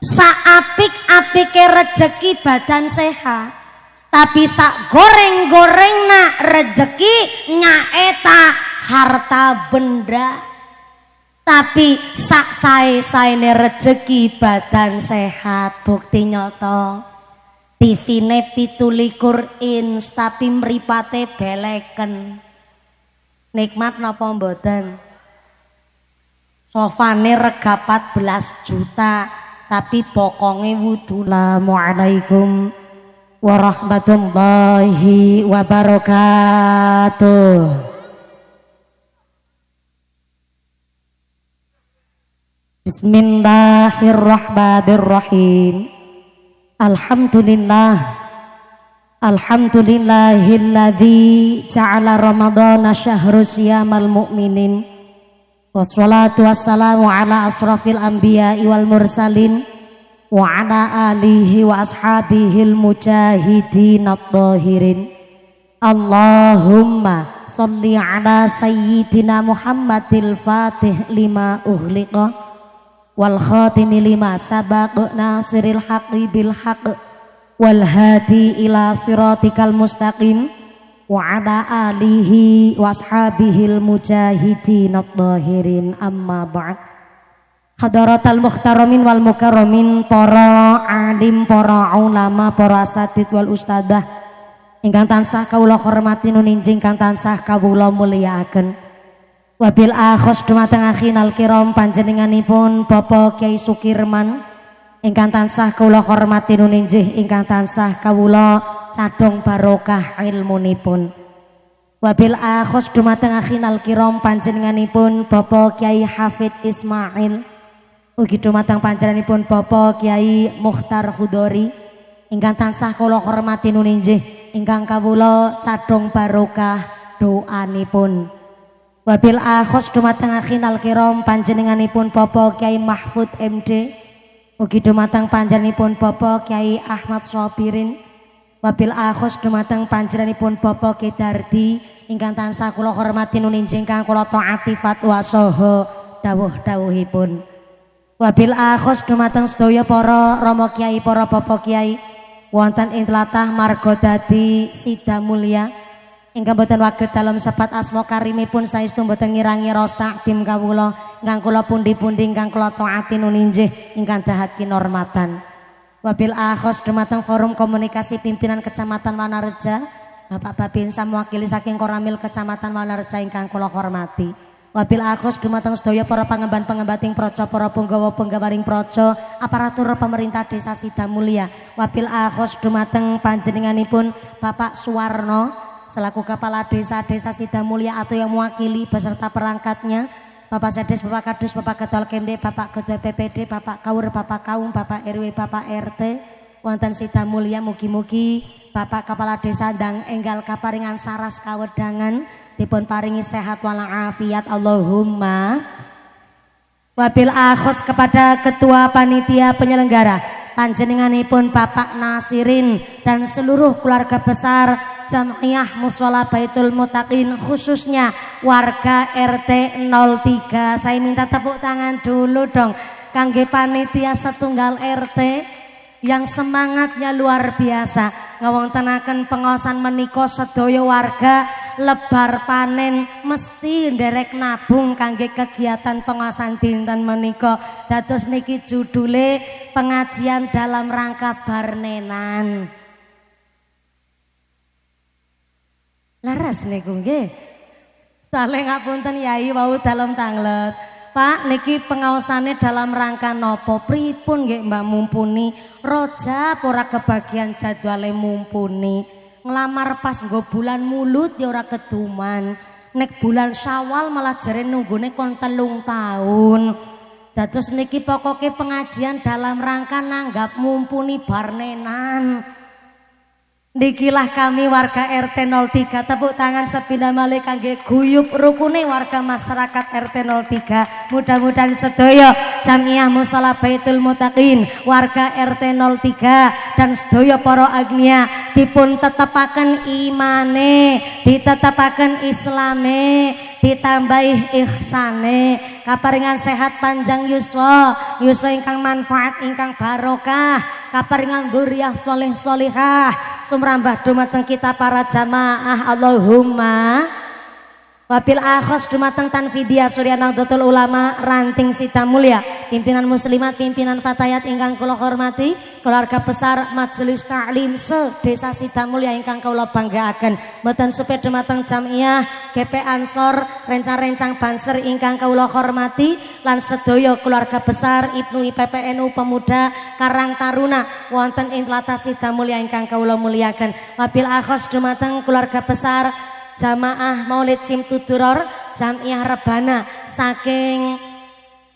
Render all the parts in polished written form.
Saapik-apike rejeki badan sehat, tapi sak goreng-goreng nak rejeki nyaeta harta benda. Tapi sak sae-saene rejeki badan sehat, bukti nyoto. TV-ne 17 inch tapi mripate beleken. Nikmat napa mboten? Sofane rega 14 juta tapi bokonge wudu. Assalamualaikum warahmatullahi wabarakatuh. Bismillahirrahmanirrahim. Alhamdulillah. Alhamdulillahilladzi ja'ala ramadhana syahru siyamal mu'minin. Wassalatu wassalamu ala asrafil anbiya'i wal mursalin wa ala alihi wa ashabihil mujahidin at-tahirin. Allahumma sholli ala sayyidina Muhammadil fatih lima ughliqa wal khatimi lima sabaq nasiril haqqi bil haqq wal hadi ila siratikal mustaqim wa ala alihi wa ashabihil mujahidin at-tahirin. Amma ba'd. Hadaratal muhtaramin wal mukarramin, para alim, para ulama, para asatid wal ustadzah ingkang tansah kawula hormati nuninjing kang tansah kawula mulyakaken. Wabil akhos dumateng akhinal kiram panjenenganipun Bapak Kyai Sukirman ingkang tansah kawula hormati nuninjih ingkang tansah kawula cadong barokah ilmunipun. Wabil akhos dumateng akhinal kiram panjenenganipun Bapak Kyai Hafid Ismail ugi dumateng panjenenganipun Bapak Kyai Mukhtar Hudori ingkang tansah kawula hormati nuninjih ingkang kawula cadong barokah doanipun. Wabil akhos dumateng akhinal kiram panjenenganipun Bapak Kyai Mahfud MD ugi dumateng panjenenganipun Bapak Kyai Ahmad Sobirin. Wabil akhos dumateng panjenenganipun Bapak Kyai Dardi ingkang tansah kula hormati nuninjing kang kula taati fatwa saha dawuh-dawuhipun. Wabil akhos dumateng sedaya para rama kyai, para bapak kyai wonten ing tlatah Margodadi Sidamulya ingkang boten waget dalem sebat asma karimipun saestu boten ngirangi ros takdim kawula ingkang kula pundi-pundi ingkang kula taati nuninjih ingkang dahat kinormatan. Wabil akhos dumateng forum komunikasi pimpinan Kecamatan Wanareja Bapak Babinsa mewakili saking Koramil Kecamatan Wanareja ingkang kula hormati. Wabil akhos dumateng sedaya para pangemban-pengembating praja, para punggawa-punggawaning praja, aparatur pemerintah Desa Sidamulya. Wabil akhos dumateng panjenenganipun Bapak Suwarno selaku Kepala Desa Sidamulya atau yang mewakili beserta perangkatnya, Bapak Sedes, Bapak Kadus, Bapak Ketua Kemde, Bapak Ketua PPD, Bapak Kaur, Bapak Kaum, Bapak RW, Bapak RT wonten Sidamulya. Mugi-mugi Bapak Kepala Desa ndang enggal kaparingan saras kawedangan dipun paringi sehat walafiat Allahumma. Wabil akhos kepada Ketua Panitia Penyelenggara panjenenganipun Bapak Nasirin dan seluruh keluarga besar Jam'iyah Mushola Baitul Muttaqin, khususnya warga RT 03. Saya minta tepuk tangan dulu dong kangge panitia setunggal RT yang semangatnya luar biasa ngawontenaken pengaosan menika. Sedaya warga lebar panen mesti nderek nabung kangge kegiatan pengaosan dinten menika. Dados niki judule pengajian dalam rangka barnenan. Laras niku nggih. Saleh ngapunten Yai wau dalem tanglet. Pak niki pengaosane dalam rangka nopo pripun nggih Mbak mumpuni Rajab ora kebagian jadwale mumpuni. Ngelamar pas nggo bulan Mulut ya ora keduman. Nek bulan Syawal malah jare nunggune kon 3 tahun. Dados niki pokoke pengajian dalam rangka nanggap mumpuni barnenan. Nikilah kami warga RT 03, tepuk tangan sepindah malih kangge guyub rukune warga masyarakat RT 03. Mudah-mudahan sedaya Jam'iyah Mushola Baitul Muttaqin, warga RT 03 dan sedaya para agnia dipun tetepaken imane, ditetepaken islame, ditambahi ihsane, kaparingan sehat panjang yuswa ingkang manfaat ingkang barokah, kaparingan dzurriyyah sholih sholihah sumrambah dumateng kita para jamaah Allahumma. Wabil akhos dumateng Tanfidia Surya Nahdlatul Ulama Ranting Sitamulya, pimpinan muslimat, pimpinan fatayat ingkang kula hormati, keluarga besar Majelis Ta'lim se-Desa Sitamulya ingkang kula banggaaken, mboten supe dumateng jamiah GP Ansor rencang-rencang Banser ingkang kula hormati, lan sedaya keluarga besar Ibnu IPPNU Pemuda Karang Taruna wonten ing tlatah Sitamulya ingkang kula muliaken. Wabil akhos dumateng keluarga besar Jamaah Maulid Simtuduror Jamiah Rebana saking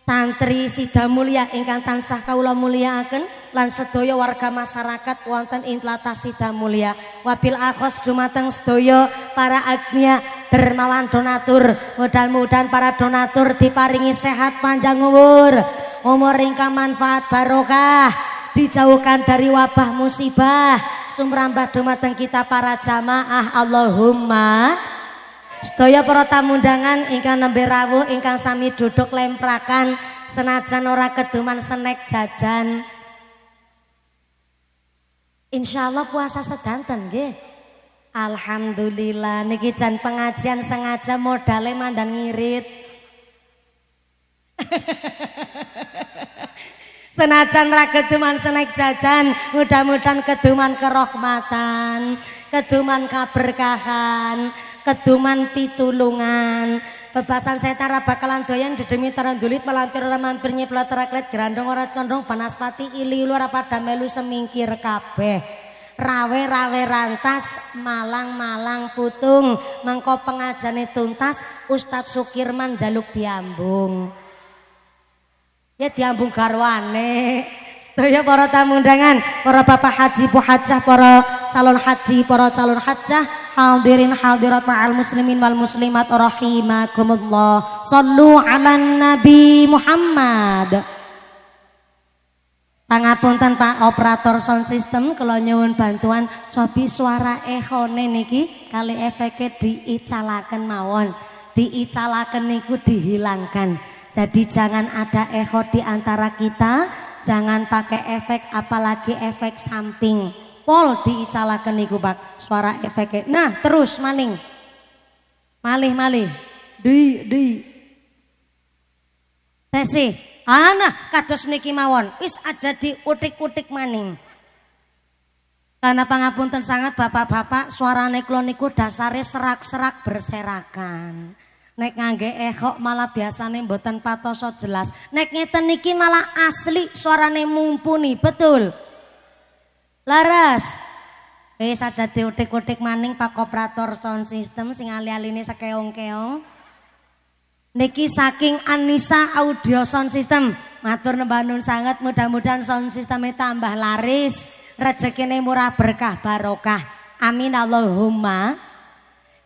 santri Sidamulya ingkang tansah kawula mulyakaken lan sedaya warga masyarakat wonten ing tlatah Sidamulya. Wabil akhos dumateng sedaya para agnia dermawan donatur, mudah-mudahan para donatur diparingi sehat panjang umur ingkang manfaat barokah, dijauhkan dari wabah musibah, sumrambah dumateng kita para jamaah Allahumma. Sedaya para tamu undangan ingkang nembe rawuh ingkang sami duduk lemprakan senajan ora keduman snack jajan. Insyaallah puasa sedanten nggih. Alhamdulillah niki jan pengajian sengaja modale mandan ngirit. Senajan ra keduman snack jajan, mudah-mudahan keduman kerahmatan, keduman kaberkahan, keduman pitulungan. Bebasan setan ra bakalan doyan dedemi tarandulit malampir ora mampir nyeplot raklet grandong ora condong banaspati ili ora pada melu semingkir kabeh. Rawe-rawe rantas, malang-malang putung, mengko pengajane tuntas, Ustadz Sukirman jaluk diambung. Ya diambung garwane. Sedaya para tamu undangan, para bapak haji bu hajah, para calon haji, para calon hajah, hadirin hadirat ma'al muslimin wal muslimat rahimakumullah. Shallu ala Nabi Muhammad. Pangapunten Pak operator sound system, kula nyuwun bantuan cobi suara ehone niki kali efeke diicalaken mawon. Diicalaken niku dihilangkan. Jadi jangan ada echo di antara kita, jangan pakai efek apalagi efek samping. Pol diicalaken niku Pak, suara efeknya. Nah, terus maning. Malih. Di. Tesi. Nah, kados niki mawon. Wis aja diutik-utik maning. Karena pangapunten sangat bapak-bapak, suarane kula niku dasare serak-serak berserakan. Nek ngangge echo malah biasane mboten patoso jelas. Nek ngeten niki malah asli suarane mumpuni, betul. Laras. Wis aja diutik-utik maning Pak operator sound system sing ali-aline sakeong-keong. Niki saking Anissa Audio Sound System. Matur nembah nuwun sanget, mudah-mudahan sound systemnya tambah laris, rezekine murah berkah barokah. Amin Allahumma.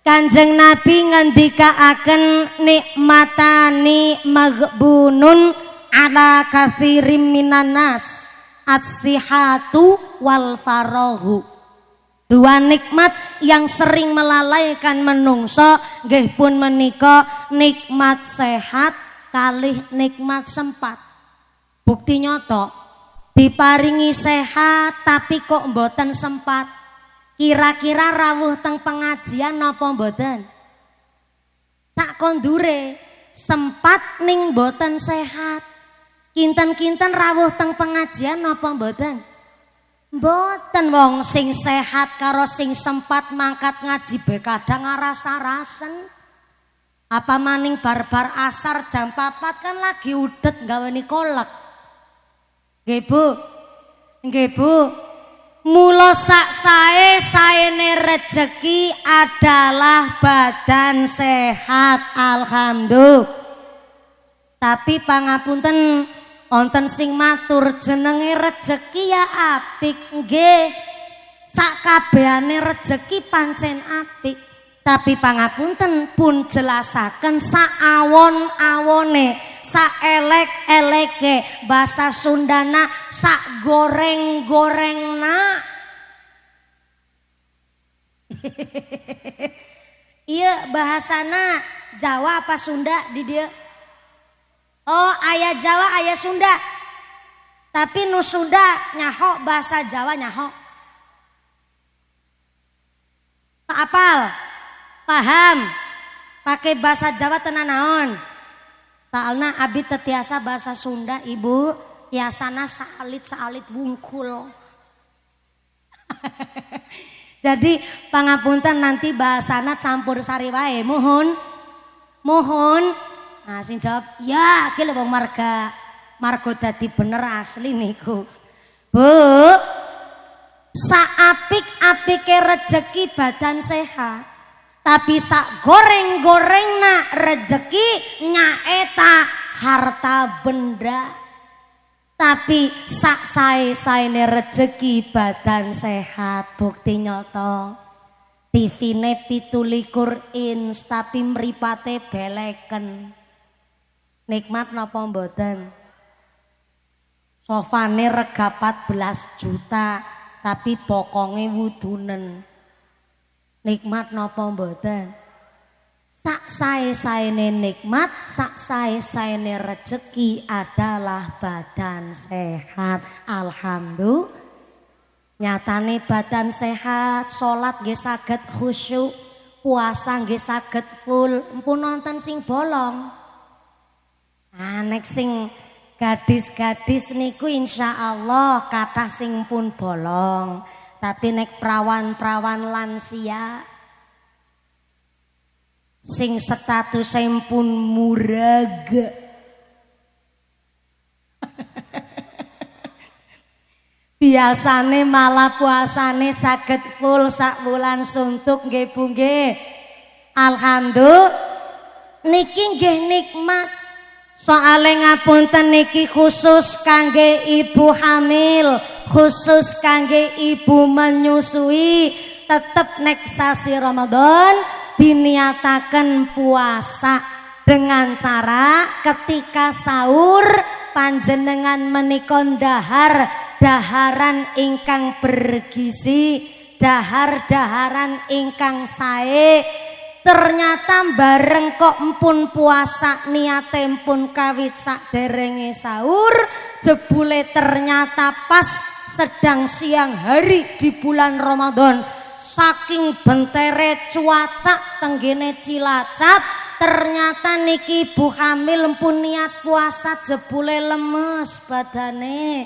Kanjeng Nabi ngendikaaken nikmatani maghbunun ala katsirim minanas as-sihatu wal farahu. Dua nikmat yang sering melalaikan menungso nggih pun menika nikmat sehat kalih nikmat sempat. Bukti nyoto diparingi sehat tapi kok mboten sempat. Kira-kira rawuh teng pengajian napa mboten? Sak kondure sempat ning mboten sehat. Kinten-kinten rawuh teng pengajian napa mboten? Mboten, wong sing sehat karo sing sempat mangkat ngaji be kadang ngarasa-rasen. Apa maning bar-bar asar jam 4 kan lagi udet gaweni kolak. Nggih Bu. Nggih Bu. Mula sak saene rejeki adalah badan sehat, alhamdulillah. Tapi pangapunten wonten sing matur jenenge rejeki ya apik nggih. Sak kabehane rejeki pancen apik. Tapi pangapunten pun jelasaken saawon-awone, saelek-eleke, basa Sundana sak goreng-gorengna. Iya bahasana Jawa apa Sunda di dia? Oh, ayah Jawa, ayah Sunda. Tapi nu Sunda nyaho bahasa Jawa nyaho. Apal? Paham? Pakai bahasa Jawa tenan naon? Soalna abi tetiasa bahasa Sunda, Ibu. Tiasana saalit wungkul. Jadi pangapunten nanti bahasana campur sari wae, mohon. Nah sing jawab, ya iki lho wong marga dadi bener asli niku. Bu, saapik-apike rejeki badan sehat. Tapi sak goreng-gorengna rejeki nyaeta harta benda. Tapi sak sae-saene rejeki badan sehat, bukti nyata. TV-ne 17 inch tapi mripate beleken. Nikmat napa mboten? Sofane rega 14 juta tapi bokonge wudunen. Nikmat napa mboten? Sak sae-saene nikmat, sak sae-saene rezeki adalah badan sehat. Alhamdulillah. Nyatane badan sehat, salat nggih saged khusyuk, puasa nggih saged full, empun nonton sing bolong. Nek sing gadis-gadis niku insyaallah kathah sing pun bolong. Tapi nek prawan-prawan lansia sing status pun murag biasane malah puasane saged full sak wulan suntuk nggih Bu nggih. Alhamdulillah niki nggih nikmat. Soale ngapunten niki khusus kangge ibu hamil, khusus kangge ibu menyusui. Tetep nek sasi Ramadan diniatakan puasa dengan cara ketika sahur panjenengan menikon daharan ingkang bergizi, daharan ingkang sae. Ternyata bareng kok empun puasa niate empun kawit sakderenge sahur, jebule ternyata pas sedang siang hari di bulan Ramadan. Saking bentere cuaca tenggene Cilacap, ternyata niki ibu hamil pun niat puasa jebule lemes badane.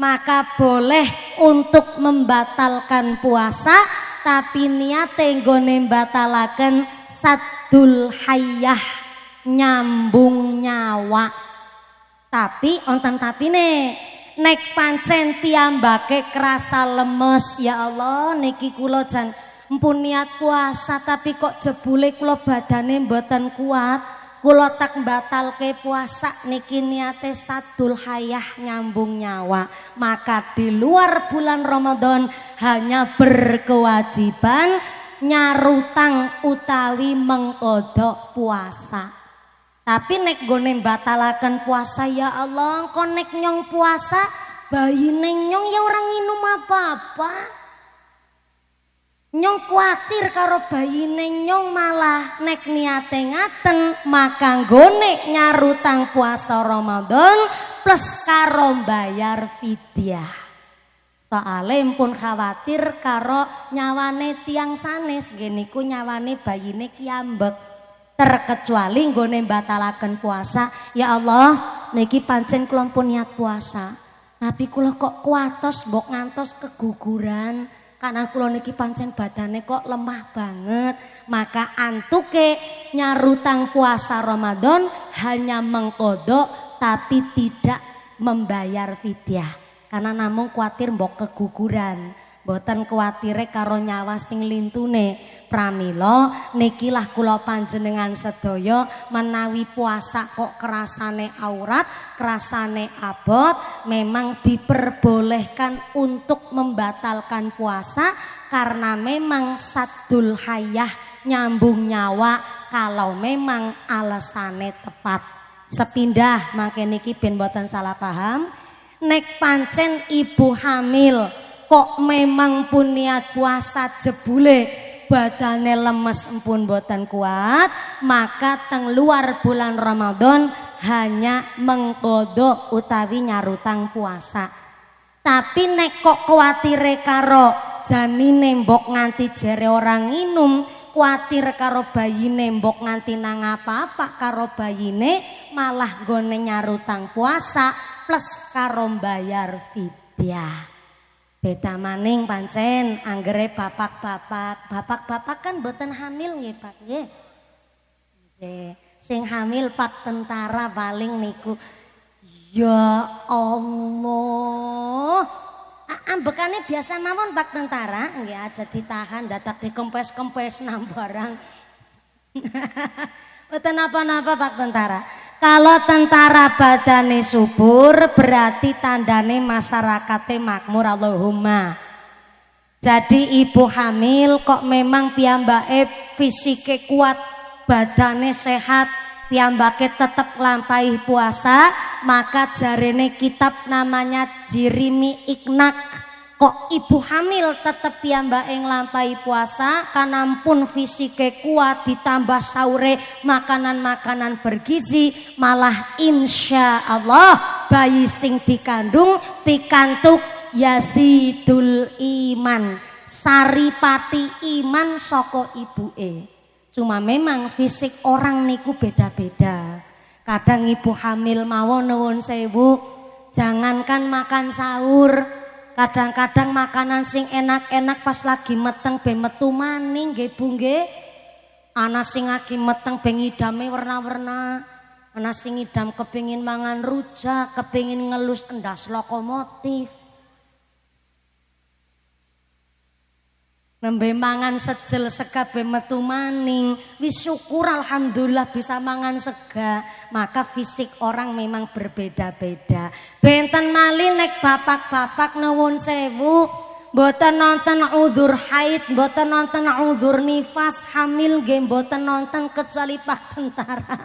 Maka boleh untuk membatalkan puasa, tapi niate nggone batalaken saddul hayyah, nyambung nyawa. Tapi onten tapine nek pancen piyambake kerasa lemes, ya Allah niki kula jan empun niat puasa tapi kok jebule kula badane mboten kuat, kula tak batalke puasa niki niate saddul hayah, nyambung nyawa. Maka di luar bulan Ramadan hanya berkewajiban nyarutang utawi mengkodok puasa. Tapi nek gone batalaken puasa, ya Allah kok nek nyong puasa bayine nyong ya orang minum apa-apa. Nyong kuatir karo bayine nyong malah nek niate ngaten, maka gone nyarutang puasa Ramadan plus karo bayar fidyah. Soale pun khawatir karo nyawane tiang sanes, geniku nyawane bayine kiambek. Terkecuali nggone batalaken puasa, ya Allah niki pancen kula pun niat puasa tapi kula kok kuatos mbok ngantos keguguran karena kula niki pancen badane kok lemah banget. Maka antuke nyarutang puasa Ramadan hanya mengkodok tapi tidak membayar fidyah karena namung kuatir mbok keguguran. Boten kuwatire karo nyawa sing lintune. Pramila nikilah kula panjenengan sedaya menawi puasa kok kerasane aurat, kerasane abot, memang diperbolehkan untuk membatalkan puasa karena memang saddul hayah, nyambung nyawa, kalau memang alasane tepat. Sepindah mangke niki ben boten salah paham, nek pancen ibu hamil kok memang pun niat puasa jebule badane lemes empun boten kuat, maka teng luar bulan Ramadan hanya mengkodok utawi nyarutang puasa. Tapi nek kok kuwatire karo janine mbok nganti jere orang nginum, kuatir karo bayine mbok nganti nang apa-apa karo bayine, malah gone nyarutang puasa plus karo bayar fidyah. Beda maning pancen anggere bapak-bapak kan mboten hamil nggih Pak nggih. Nggih, sing hamil Pak tentara paling niku. Ya Allah. Ambekane biasa mawon Pak tentara, nggih aja ditahan dadak dikempes-kempes nang barang. Mboten napa-napa Pak tentara. Kalau tentara badane subur berarti tandane masyarakatnya makmur, Allahumma. Jadi ibu hamil kok memang piyambake fisike kuat, badane sehat, piyambake tetap lampahi puasa, maka jarene kitab namanya Jirimi Iknak. Kok ibu hamil tetap piyambake nglampahi puasa, kanampun fisike kuat ditambah saure makanan-makanan bergizi, malah insya Allah bayi sing dikandung pikantuk yazidul iman, saripati iman saka ibuke. Cuma memang fisik orang niku beda-beda. Kadang ibu hamil mawon nuwun sewu, jangankan makan sahur, kadang-kadang makanan sing enak-enak pas lagi meteng ben metu maning nggih Bu nggih. Ana sing lagi meteng ben ngidame warna-warna, ana sing ngidam kepengin mangan rujak, kepengin ngelus endas lokomotif. Nembe mangan sejel sega be metu maning, wis syukur alhamdulillah bisa mangan sega. Maka fisik orang memang berbeda-beda. Benten malih nek bapak-bapak nuwun sewu, mboten nonton udzur haid, mboten nonton udzur nifas, hamil nggih mboten nonton kecuali Pak tentara.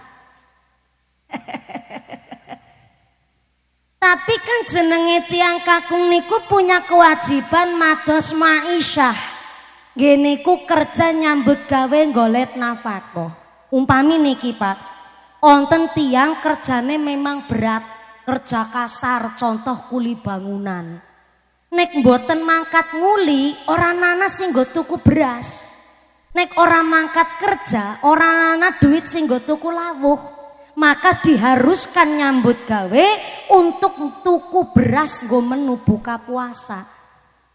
Tapi kan jenenge tiang kakung niku punya kewajiban mados maisyah. Gini ku kerja nyambut gawe golet nafkah. Umpami niki Pak, onten tiang kerjane memang berat, kerja kasar, contoh kuli bangunan. Nek mboten mangkat nguli, orang nana sing nggo tuku beras. Nek orang mangkat kerja, orang nana duit sing nggo tuku lawuh. Maka diharuskan nyambut gawe untuk tuku beras nggo menu buka puasa.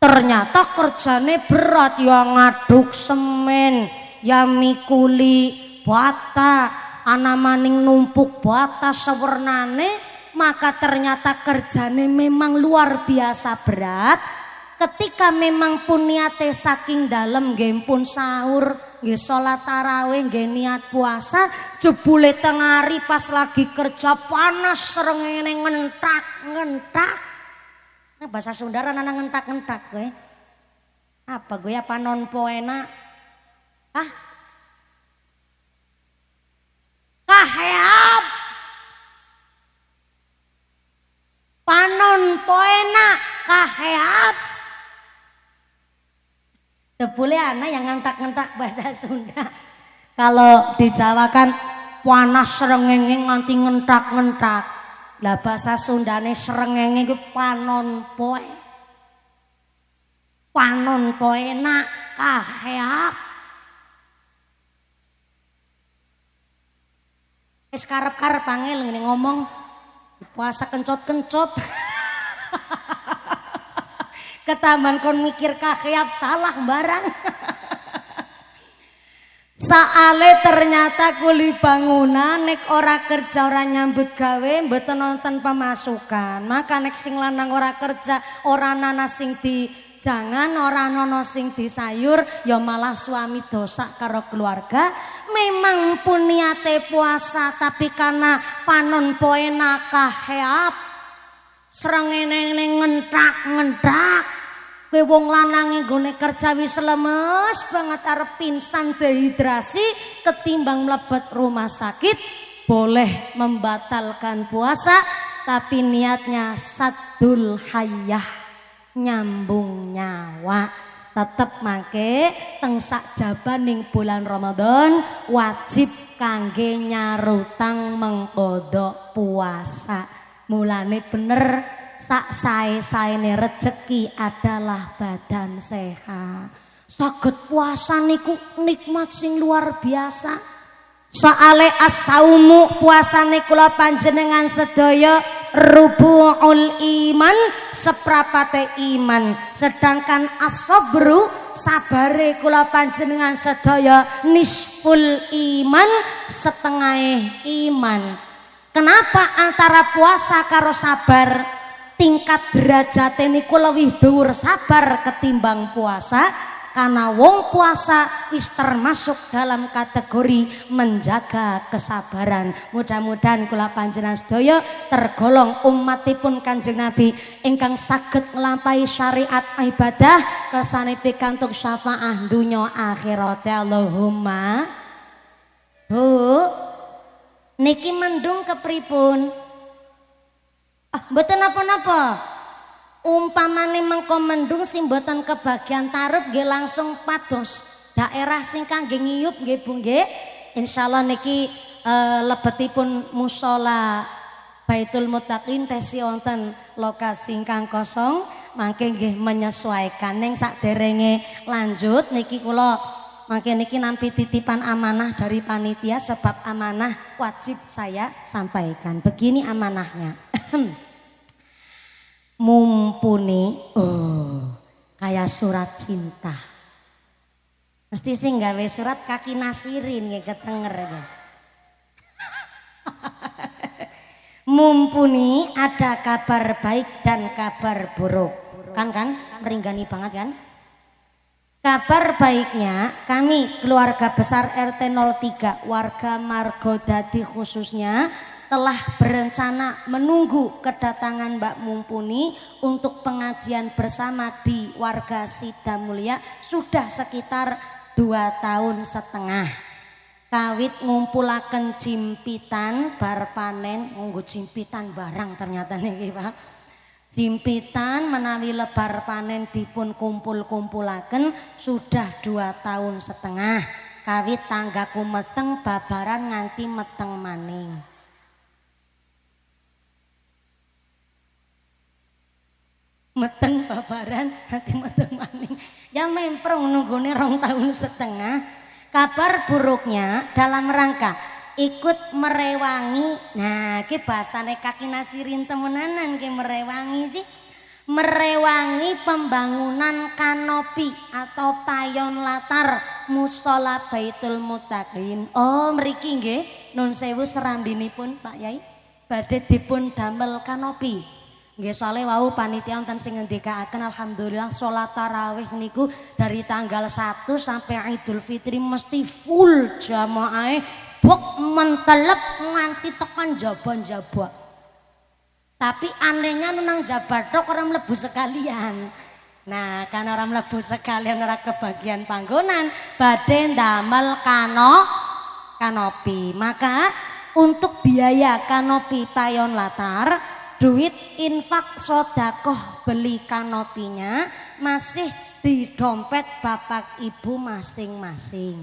Ternyata kerjane berat, ya ngaduk semen, ya mikuli bata, ana maning numpuk bata sewernane, maka ternyata kerjane memang luar biasa berat. Ketika memang pun niate saking dalem nggih pun sahur, nggih salat tarawih, nggih niat puasa, jebule tengah hari pas lagi kerja panas srengenge ngentak-ngentak. Bahasa Sunda nana ngentak-ngentak gue. Apa gue apa non poena? Ah? Kaheap. Panon poena kaheap. Tebule anak yang ngentak-ngentak bahasa Sunda. Kalau di Jawa kan panas srengenge nganti ngentak-ngentak. Lah bahasa Sundane srengenge ku panon poe. Panon poena kaheap. Wis karep-karep angel ngene ngomong puasa kencot-kencot. Ketaman kon mikir kaheap salah barang. Saale ternyata kuli bangunan nek ora kerja ora nyambut gawe mboten nonton pemasukan. Maka nek sing lanang ora kerja ora ana sing di jangan ora ana sing disayur ya malah suami dosa karo keluarga. Memang pun niate puasa tapi karena panon poena kaheap srengenge ngentak-ngentak. Kowe wong lanange nggone kerja wis lemes banget arep pingsan dehidrasi ketimbang mlebet rumah sakit, boleh membatalkan puasa tapi niatnya saddul hayyah, nyambung nyawa. Tetep mangke teng sak jabaning bulan Ramadan wajib kangge nyarutang mengkodok puasa. Mulane bener sak sae-saene rejeki adalah badan sehat. Saged puasa niku nikmat sing luar biasa. Soale as-saumu puasane kula panjenengan sedaya rubu'ul iman, seprapate iman. Sedangkan as-sabru sabare kula panjenengan sedaya nisful iman, setengah iman. Kenapa antara puasa karo sabar tingkat derajate niku luwih dhuwur sabar ketimbang puasa? Karena wong puasa is termasuk dalam kategori menjaga kesabaran. Mudah-mudahan kula panjenengan sedaya tergolong umatipun Kanjeng Nabi ingkang saged nglampahi syariat ibadah kersane pikantuk syafaah dunya akhirat. Allahumma. Bu, niki mendung kepripun? Mboten napa-napa. Umpamane mengko mendung sing mboten kebagian tarup nggih langsung pados daerah sing kangge ngiyup nggih Bu nggih. Insyaallah niki lebetipun mushola Baitul Muttaqin tesi wonten lokasi ingkang kosong mangke nggih menyesuaikan. Ning sakderenge lanjut niki kula mangke niki nampi titipan amanah dari panitia sebab amanah wajib saya sampaikan. Begini amanahnya. Mumpuni kayak surat cinta mesti sing gawe surat kaki nasirin nggih ketenger ya. Mumpuni ada kabar baik dan kabar buruk kan meringgani banget kan. Kabar baiknya kami keluarga besar RT 03 warga Margodadi khususnya telah berencana menunggu kedatangan Mbak Mumpuni untuk pengajian bersama di warga Sidamulya sudah sekitar 2 tahun setengah. Kawit ngumpulaken jimpitan bar panen, nganggo jimpitan barang ternyata niki Pak. Jimpitan menawi lebar panen dipun kumpul-kumpulaken sudah 2 tahun setengah. Kawit tanggaku meteng babaran nganti meteng maning. Meteng babaran hati meteng maning ya memprong nunggune 2 tahun setengah. Kabar buruknya dalam rangka ikut merewangi. Nah ki bahasane kaki nasirin temenanan ki merewangi sih. Merewangi pembangunan kanopi atau payon latar mushola Baitul Muttaqin. Oh mriki nggih nun sewu serandinipun Pak Yai badhe dipun damel kanopi. Nggih soalé wau panitia wonten sing ngendikaaken alhamdulillah salat tarawih niku dari tanggal 1 sampai Idul Fitri mesti full jamaahe bok mentelep nganti tekan jaba-jaba. Tapi anehnya nang jabat tok ora mlebu sekalian. Nah, kan ora mlebu sekalian ora kebagian panggonan badhe ndamel kanopi. Maka untuk biaya kanopi payon latar duit infak sodakoh beli kanopinya masih di dompet bapak ibu masing-masing.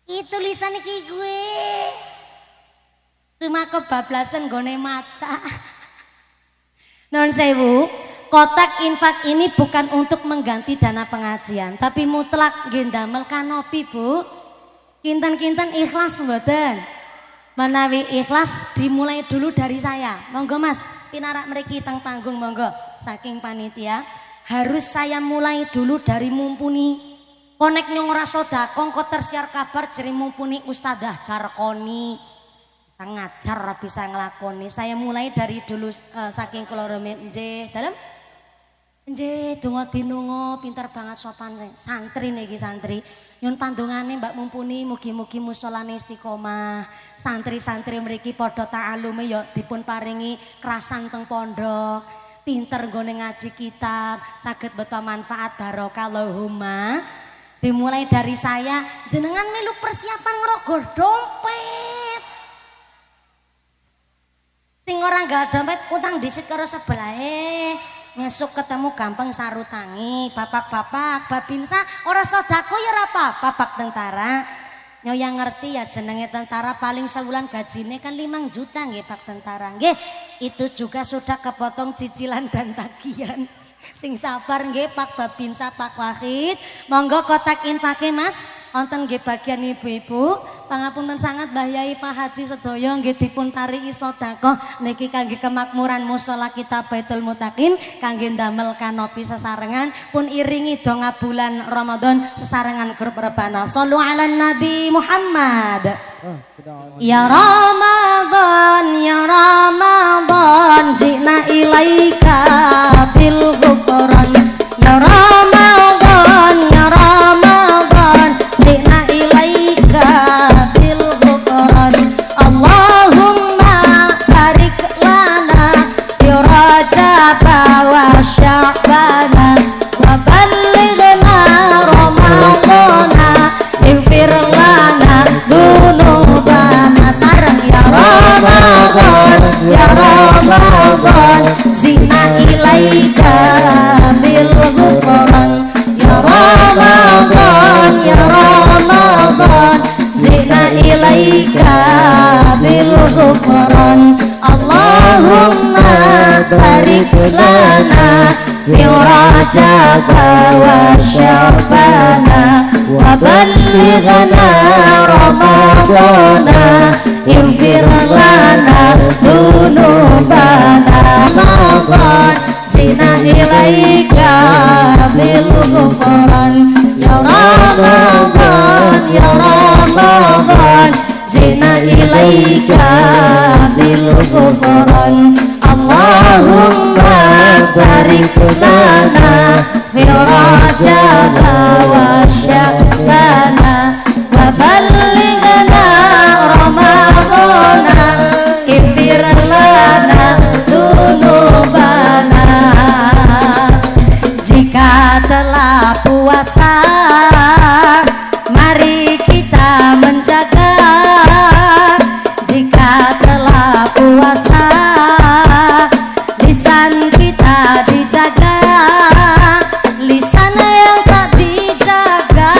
Itu tulisan iki gue cuma kebablasan gone maca. Non sewu, kotak infak ini bukan untuk mengganti dana pengajian tapi mutlak gendamel kanopi Bu. Kinten-kinten ikhlas mboten? Menawi ikhlas dimulai dulu dari saya. Monggo Mas, pinarak mriki teng panggung monggo. Saking panitia harus saya mulai dulu dari Mumpuni. Konek nyong ora sedekah kok tersiar kabar jere Mumpuni Ustadzah Jarkoni. Sangat ngajar bisa nglakoni. Saya mulai dari dulu saking kula remen nggih, dalem. Nggih, donga dinunga pinter banget sopan santri niki santri. Nyun pandongane Mbak Mumpuni mugi-mugi musholane istiqomah. Santri-santri mriki padha ta'alume ya dipun paringi krasan teng pondok. Pinter nggone ngaji kitab, saged beto manfaat barokah Allahumma. Dimulai dari saya, jenengan melu persiapan ngrogol dompet. Sing ora nggal dompet utang dhisit karo sebelahe. Ngesuk ketemu gampang sarutangi, bapak-bapak, babinsa ora sodako ya ora apa-apa Pak Tentara. Nyoya ngerti ya jenenge tentara paling sebulan gajinya kan 5 juta nggih Pak Tentara nggih. Itu juga sudah kepotong cicilan dan tagihan. Sing sabar nggih Pak Babinsa Pak Wahid. Monggo kotak infake Mas. Wonten nggih bagian ibu-ibu. Pangapunten sangat Mbah Yai Pak Haji sedaya nggih dipun tarii sedekah niki kangge kemakmuran musala kita Baitul Mutaqin kangge ndamel kanopi sesarengan pun iringi donga bulan Ramadan sesarengan grup rebana. Shallu ala Nabi Muhammad. Ya Ramadan jina ilaika bil ghufran. Ya Ramadan jina ilaika bil ghufran. Allahumma barik lana fi Rajab wa Sya'ban wa ballighna Ramadana ighfir lana dzunubana sareng ya Ramadan zina ilaika bil ghufran. Ya Ramadan zina ilaika bil ghufran. Allahumma barik lana fi Rajab wa Sya'ban wa ballighna Ramadana ighfir lana dzunubana. Ramadan zina ilaika bil ghufran. Ya Ramadan zina ilaika bil ghufran. Allahumma barik lana fi Rajab wa Sya'ban wa ballighna Ramadana ighfir lana dzunubana. Jika telah puasa mari kita menjaga. Jika telah puasa lisan kita dijaga. Lisan yang tak dijaga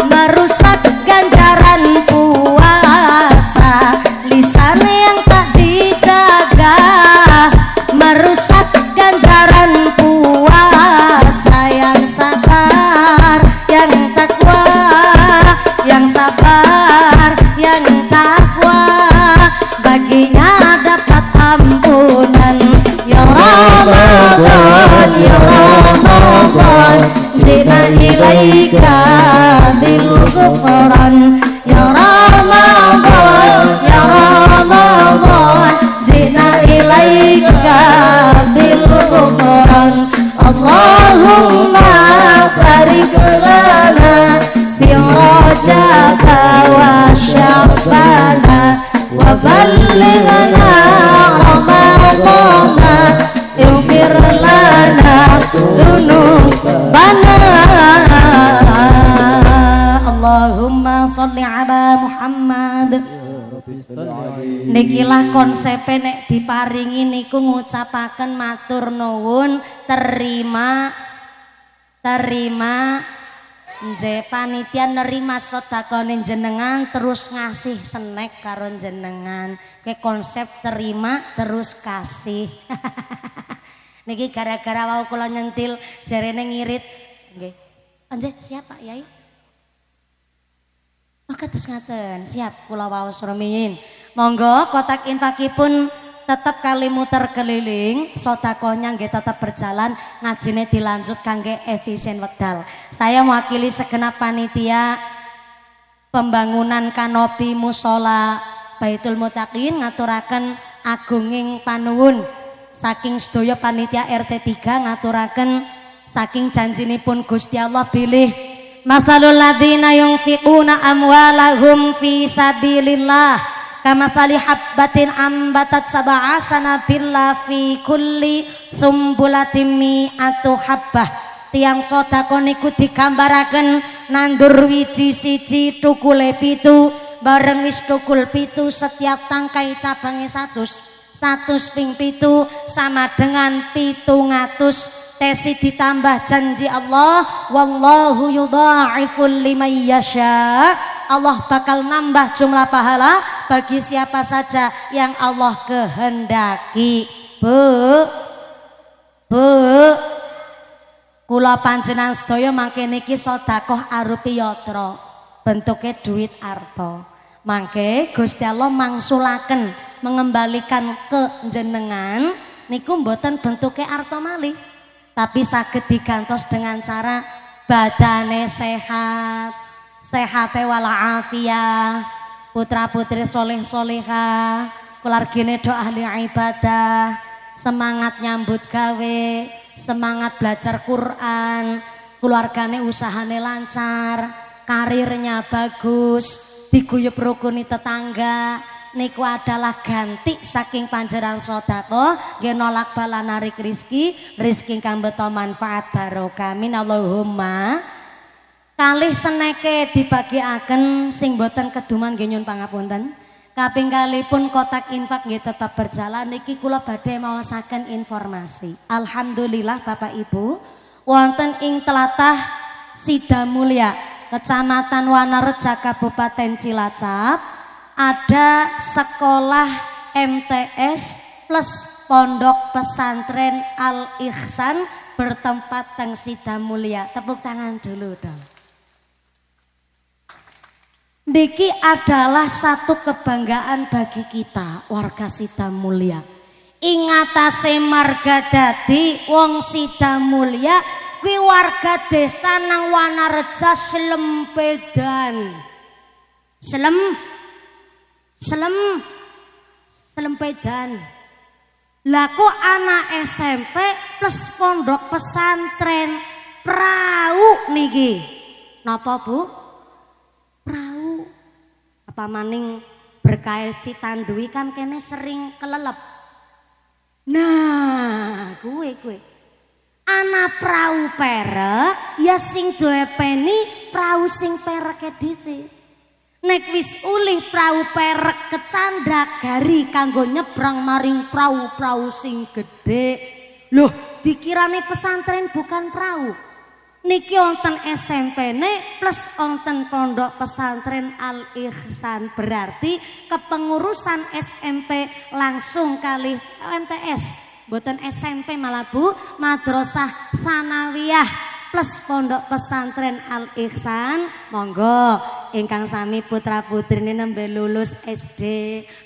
merusak ganjaran puasa. Lisan yang tak dijaga merusak ganjaran puasa. Yang sabar, yang takwa, yang sabar, yang takwa baginya dapat ampunan. Ya Ramadan zina ilaika bil ghufran. Ya Ramadan zina ilaika bil ghufran. Allahumma barik lana fi Rajab wa Sya'ban wa ballighna Ramadana ighfir lana dzunubana. Allahumma sholli ala Muhammad. Nikilah konsepe nek diparingi niku ngucapaken matur nuwun terima nje panitia nerima sedekahane jenengan terus ngasih snack karo jenengan. Ke konsep terima terus kasih. Niki gara-gara wau kula nyentil jarene ngirit nggih. Nggih siap Pak Yai. Maka terus ngaten, siap kula waos rumiyin. Monggo kotak infakipun tetap kali muter keliling, sedekahnya nggih tetap berjalan, ngajine dilanjut kangge efisien wekdal. Saya mewakili segenap panitia pembangunan kanopi mushola Baitul Mutaqin ngaturaken agunging panuwun saking sedaya panitia RT 3 ngaturaken saking janjinipun Gusti Allah bilih masalul ladzina yunfiquna amwalahum fi sabilillah kamasali habbatin ambatat sab'a sanabila fi kulli sumbulatin mi'atu habbah. Tiang sedekah niku digambaraken nandur wiji siji tukule 7 bareng wis tukul 7 setiap tangkai cabange 100 ping 7 sama dengan 700 tesi ditambah janji Allah wallahu yudha'iful liman yasha. Allah bakal nambah jumlah pahala bagi siapa saja yang Allah kehendaki. Bu, kula panjenengan sedaya mangke niki sedekah arupi yatra, bentuke duit arta. Mangke Gusti Allah mangsulaken mengembalikan ke jenengan niku mboten bentuke arta malih, tapi saged digantos dengan cara badane sehat, sehate walafiah, putra-putri soleh solehah, keluargane do ahli ibadah, semangat nyambut gawe, semangat belajar Quran, keluargane usahane lancar, karirnya bagus, diguyub rukuni tetangga. Niku adalah ganti saking panjenengan sedekah nggih nolak bala narik rizki kang beto manfaat barokah. Amin Allahumma. Kalih seneke dibagiaken sing boten keduman nggih nyuwun pangapunten. Kaping kalipun kotak infak nggih tetap berjalan. Niki kula badhe maosaken informasi. Alhamdulillah Bapak Ibu, wonten ing tlatah Sidamulya, Kecamatan Wanareja, Kabupaten Cilacap, ada sekolah MTS plus Pondok Pesantren Al Ihsan bertempat teng Sidamulya. Tepuk tangan dulu dong. Niki adalah satu kebanggaan bagi kita warga Sidamulya. Ingatase marga dadi wong Sidamulya kuwi warga desa nang Wanareja Slempedan. Slempedan. Laku anak SMP plus pondok pesantren prau niki. Napa Bu? Prau. Apa maning berkah Citandui kan kene sering kelelep. Nah, kuwe. Anak prau perek ya sing duwepeni prau sing pereke dhisik. Nek wis ulih prau perek kecandak gari kanggo nyebrang maring prau-prau sing gedhe. Loh, dikirane pesantren bukan prau. Niki wonten SMP-ne plus wonten Pondok Pesantren Al Ihsan, berarti kepengurusan SMP langsung kali MTS. Mboten SMP malah Bu, Madrasah Tsanawiyah plus Pondok Pesantren Al Ihsan. Monggo ingkang sami putra-putrine nembe lulus SD,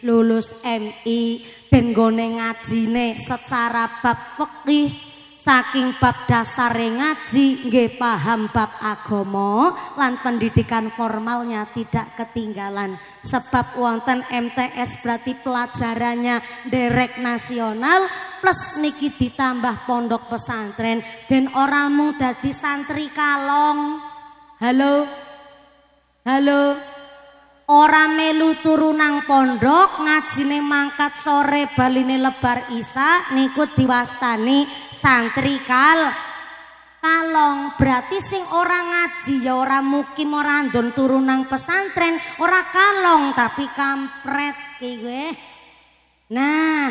lulus MI, ben nggone ngajine secara bab fikih, saking bab dasare ngaji nggih paham bab agama lan pendidikan formalnya tidak ketinggalan. Sebab wonten MTS berarti pelajarannya derek nasional plus niki ditambah pondok pesantren ben ora mung dadi santri kalong. Halo. Ora melu turu nang pondok, ngajine mangkat sore baline lebar isa niku diwastani santri kalong. Berarti sing ora ngaji ya ora mukim, ora ndon turu nang pesantren, ora kalong tapi kampret ki kowe. Nah.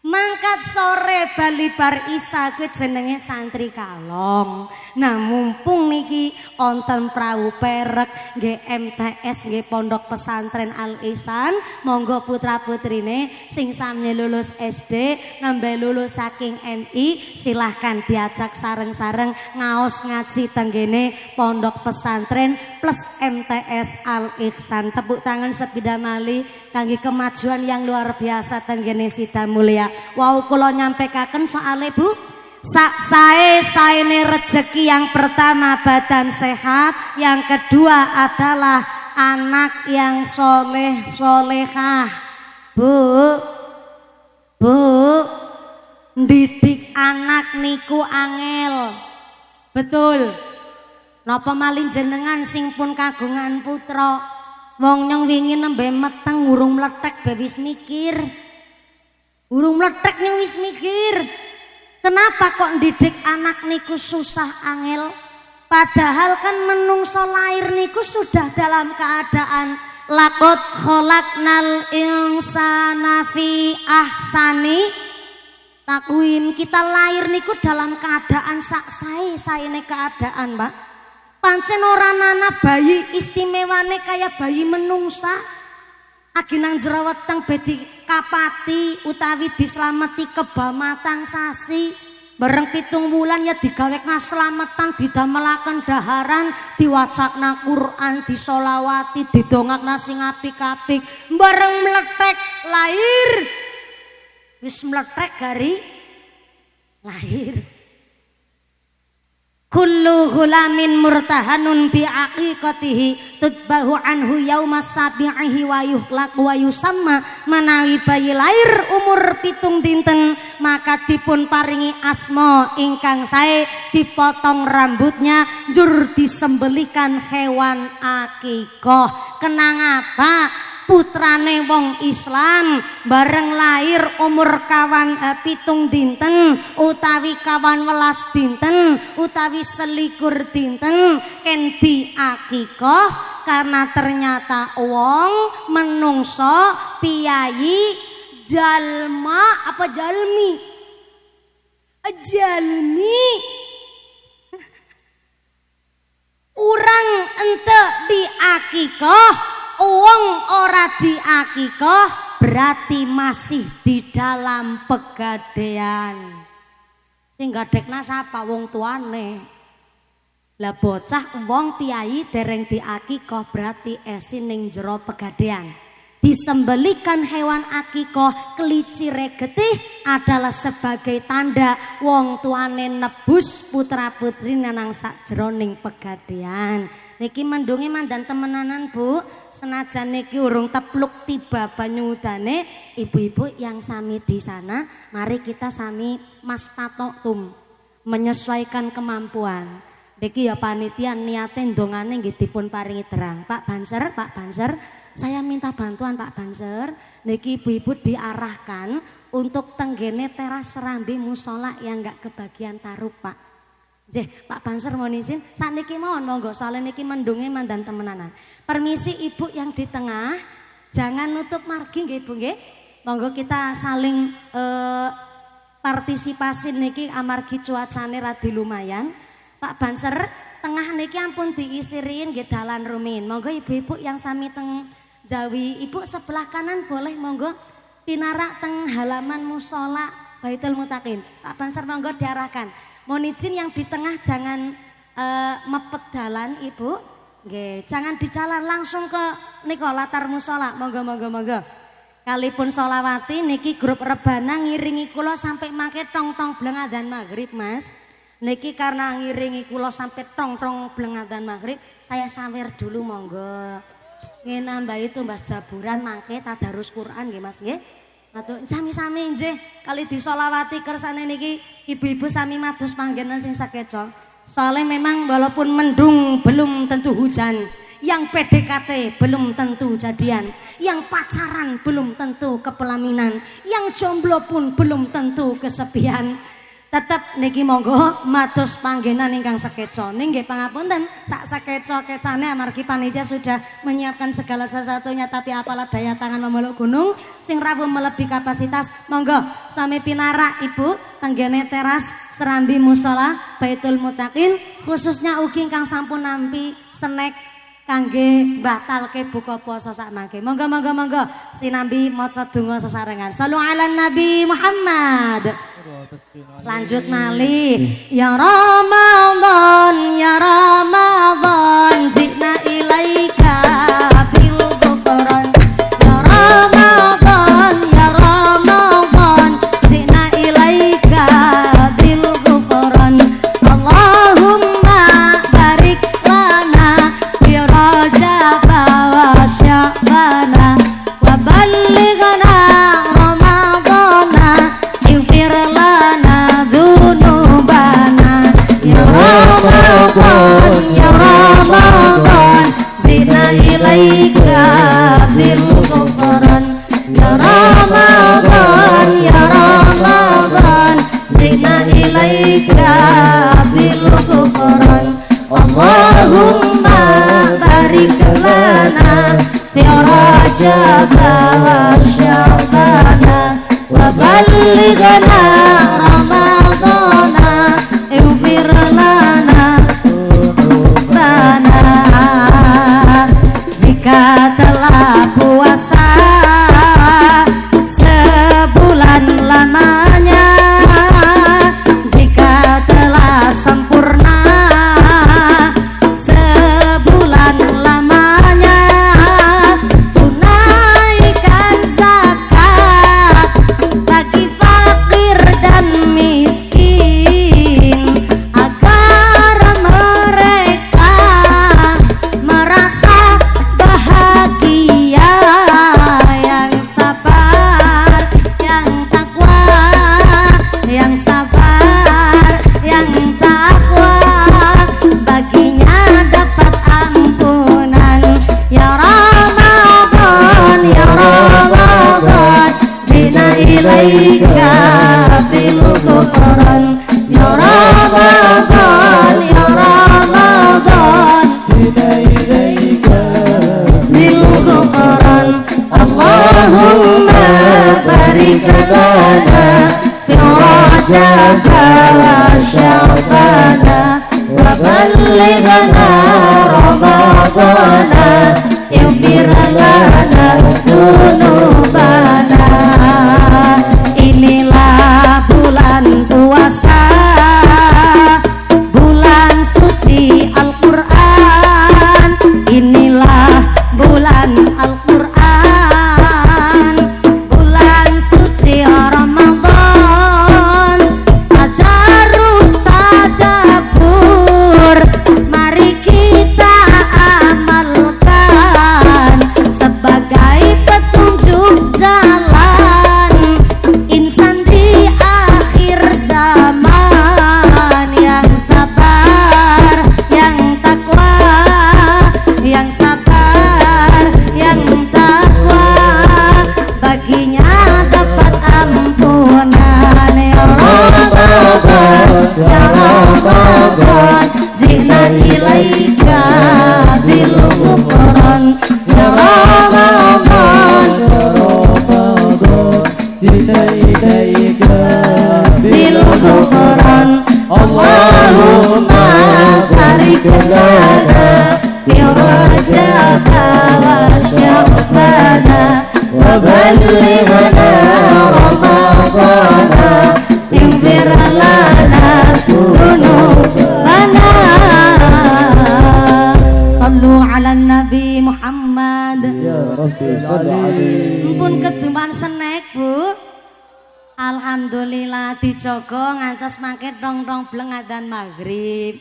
Mangkat sore bali bar isa kuwi jenenge santri kalong. Nah mumpung niki wonten prau perek nggih MTS nggih Pondok Pesantren Al Ihsan, monggo putra-putrine sing sami lulus SD nembe lulus saking MI silahkan diajak sareng-sareng ngaos ngaji tenggene Pondok Pesantren plus MTS Al Ihsan. Tepuk tangan sepida malih kangge kemajuan yang luar biasa tenggene Sidamulya. Wau kula nyampekaken soale Bu, saene rezeki yang pertama badan sehat, yang kedua adalah anak yang soleh solehah. Bu, didik anak niku angel, betul. Napa malih jenengan sing pun kagungan putra, wong nyong wingi nembe meteng urung mletek wis mikir. Urung meletek nih wis mikir, kenapa kok didik anak niku susah angel? Padahal kan menungso lahir niku sudah dalam keadaan laqad khalaqnal insana fi ahsani takwim. Kita lahir niku dalam keadaan saene keadaan, Pak. pancen ora nana bayi istimewane kaya bayi menungsa aginang jero weteng bedi kapati utawi dislameti kebamatang sasi bareng 7 wulan ya digawekna slametan didamelaken daharan diwacakna Quran disolawati didongakna sing apik-apik bareng meletek lahir wis meletek gari lahir. Kullu ghulamin murtahanun bi aqiqatihi tutbahu anhu yauma sabi'ihi wa yuhlaq wa yusamma manawi bayi lahir umur 7 dinten maka dipun paringi asma ingkang sae dipotong rambutnya njur disembelikan hewan akikoh kenang apa putrane wong Islam bareng lahir umur kawan 7 dinten utawi kawan 11 dinten utawi 21 dinten ken diakikoh karena ternyata wong menungso piyayi jalma apa jalmi urang ente diakikoh wong ora diakikoh berarti masih di dalam pegadaian sing gadekna sapa wong tuane lah bocah wong piyayi dereng diakikoh berarti esin ning jero pegadaian disembelikan hewan akikoh kelicire getih adalah sebagai tanda wong tuane nebus putra putri nang sakjeroning pegadaian. Niki mendungi mandan temenanan Bu, senajan niki urung tepluk tiba banyu udane, ibu-ibu yang sami di sana, mari kita sami mastatoktum menyesuaikan kemampuan. Niki ya panitia niate ndongane nggih dipun paringi terang. Pak Banser, saya minta bantuan Pak Banser. Niki ibu-ibu diarahkan untuk tenggene teras serambi musola yang enggak kebagian taruh Pak. Jeh, Pak Banser mohon izin, sakniki mawon monggo soalnya niki mendunge mandan temenanan. Permisi Ibu yang di tengah, jangan nutup margi nggih Bu nggih. Monggo kita saling partisipasi niki amargi cuacane radi lumayan. Pak Banser, tengah niki ampun diisirin nggih dalan rumin. Monggo ibu-ibu yang sami teng Jawi, Ibu sebelah kanan boleh monggo pinarak teng halaman musola Baitul Mutakin. Pak Banser monggo diarahkan. Mohon izin yang di tengah jangan mepet dalan Ibu. Nggih, jangan di jalan langsung ke niko latar musola. Monggo. Kalipun solawati niki grup rebana ngiringi kula sampai mangke tong-tong bleng adzan maghrib Mas. Niki karena ngiringi kula sampai tong-tong bleng adzan maghrib, saya sawer dulu monggo. Nggih nambahi tumbas jaburan mangke tadarus Quran nggih Mas nggih. Matur sami-sami nggih kali disolawati kersane niki ibu-ibu sami mados panggenan sing sakeco. Soalnya memang walaupun mendung belum tentu hujan, yang PDKT belum tentu jadian, yang pacaran belum tentu kepelaminan, yang jomblo pun belum tentu kesepian. Tetep niki monggo mados panggenan ingkang sakeco. Nggih pangapunten sak sakeco kecane amargi panitia sudah menyiapkan segala sesuatunya tapi apalah daya tangan memeluk gunung sing rawuh melebihi kapasitas. Monggo sami pinarak Ibu tenggene teras serambi musola Baitul Mutakin khususnya ugi ingkang sampun nampi snack kangge batalke buka puasa sak mangke. Monggo sinambi maca donga sesarengan. Shallu ala Nabi Muhammad. Lanjut malih. Ya Ramadan jina ilaika bil ghufran. Ya Ramadan jina ilaika bil ghufran. Allahumma barik lana fi Rajab wa Sya'bana wa ballighna Ramadana ighfir lana dzunubana. Ya Ramadan zidna ilaika bil ghufran. Ya Ramadan zidna ilaika bil ghufran. Allahumma barik lana fi Rajab wa Sya'bana wa ballighna Ramadana ighfir lana Ghufran ya Ramadan ya Ramadan bil Ghufran Allahumma barik lana fi Rajab wa Sya'ban wa ballighna Ramadan ighfir lana dzunubana. Inilah bulan puasa, bulan suci Al-Quran. Inilah bulan Al-Quran, bulan suci Ramadan. Tadarus tadabbur, mari kita amalkan sebagai petunjuk jalan insan di akhir zaman. Yang sabar, yang takwa, yang sabar, yang takwa, baginya dapat ampunan. Ya Ramadan, ya Ramadan, jina ilaika bil Ghufran ya Ramadan, bil Ghufran Allahumma barik lana fi Rajab wa Sya'ban wa ballighna Ramadan ighfir lana dzunubana. Sallu ala Nabi Muhammad. Ya Rasul sallallahu alaihi. Mumpun keduman senek Bu. Alhamdulillah dijogo ngantos mangke rong-rong bleng adzan maghrib.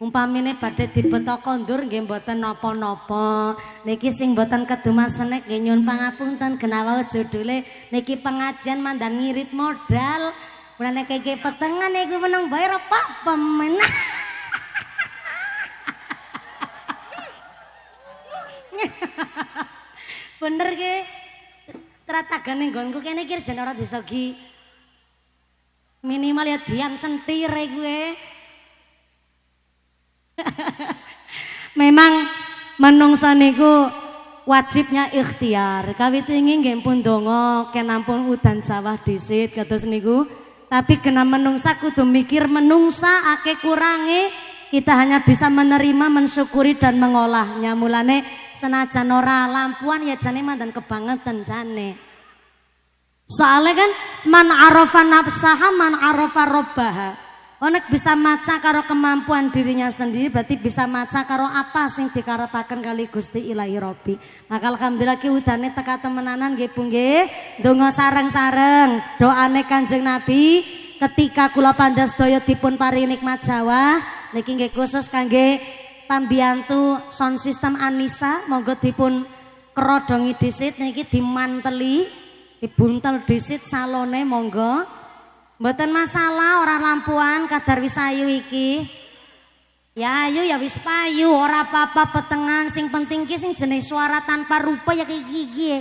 Umpamine badhe dibeto kondur nggih mboten napa-napa. Niki sing mboten keduman senek nggih nyuwun pangapunten genawa judule niki pengajian mandan ngirit modal. Mulane keke petengan niku meneng bayar apa pemenang. Bener ke? Tratagane nggonku kene iki jan ora disogi. Minimal ya diam sentire gue. Memang menungsa niku wajibnya ikhtiar. Kawit ingin nggih pun donga kenampun udan sawah disit kados niku. Tapi kena menungsa kudu mikir menungsa akeh kurange kita hanya bisa menerima, mensyukuri dan mengolahnya. Mulane senajan ora lampuan ya jane mandan kebangetan jane. Soalnya kan man arafa nafsaha man arafa robbaha. Onek bisa maca karo kemampuan dirinya sendiri berarti bisa maca karo apa sing dikarepaken kali Gusti Ilahi Robbi. Maka alhamdulillah ki udane teka temenanan nggih Bu nggih. Donga sareng-sareng doane Kanjeng Nabi ketika kula pandas daya dipun paringi nikmat Jawa niki nggih khusus kangge pambiyantu sound system Anissa monggo dipun kerodongi disit niki dimanteli dibuntel disit salone monggo. Mboten masalah orang lampuan kadar wis ayu iki. Ya ayu ya wis payu ora apa-apa petengan sing penting ki sing jenis suara tanpa rupa ya kayak gigi.